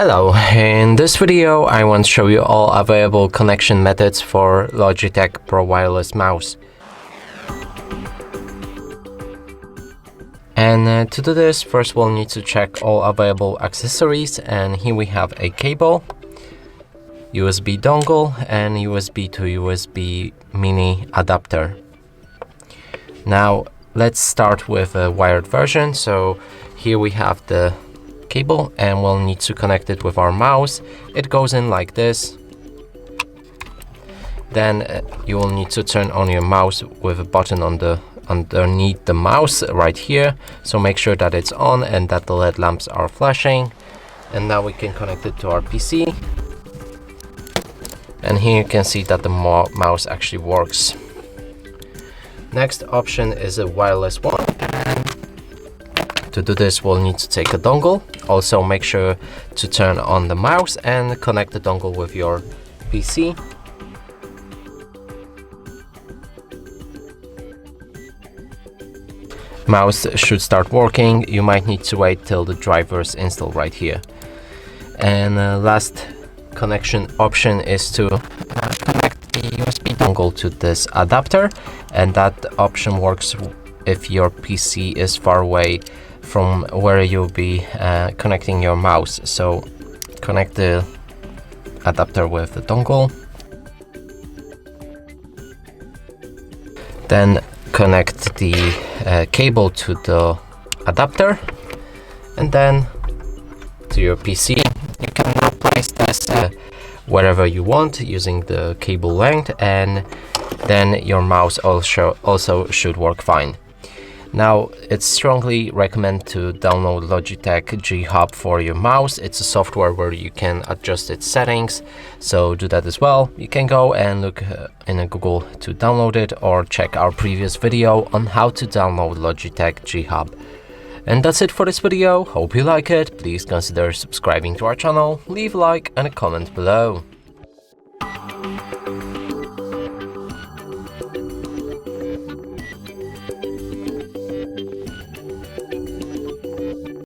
Hello, in this video I want to show you all available connection methods for Logitech Pro Wireless mouse. And to do this, first we'll need to check all available accessories, and here we have a cable, USB dongle and USB to USB mini adapter. Now let's start with a wired version. So here we have the cable and we'll need to connect it with our mouse. It goes in like this. Then you will need to turn on your mouse with a button underneath the mouse right here. So make sure that it's on and that the LED lamps are flashing. And now we can connect it to our PC. And here you can see that the mouse actually works. Next option is a wireless one. To do this, we'll need to take a dongle. Also make sure to turn on the mouse and connect the dongle with your PC. Mouse should start working. You might need to wait till the driver is installed right here. And last connection option is to connect the USB dongle to this adapter, and that option works if your PC is far away from where you'll be connecting your mouse. So connect the adapter with the dongle, then connect the cable to the adapter, and then to your PC. You can now place this wherever you want using the cable length, and then your mouse also should work fine. Now, it's strongly recommend to download Logitech G Hub for your mouse. It's a software where you can adjust its settings, so do that as well. You can go and look in Google to download it, or check our previous video on how to download Logitech G Hub. And that's it for this video. Hope you like it. Please consider subscribing to our channel, leave a like and a comment below.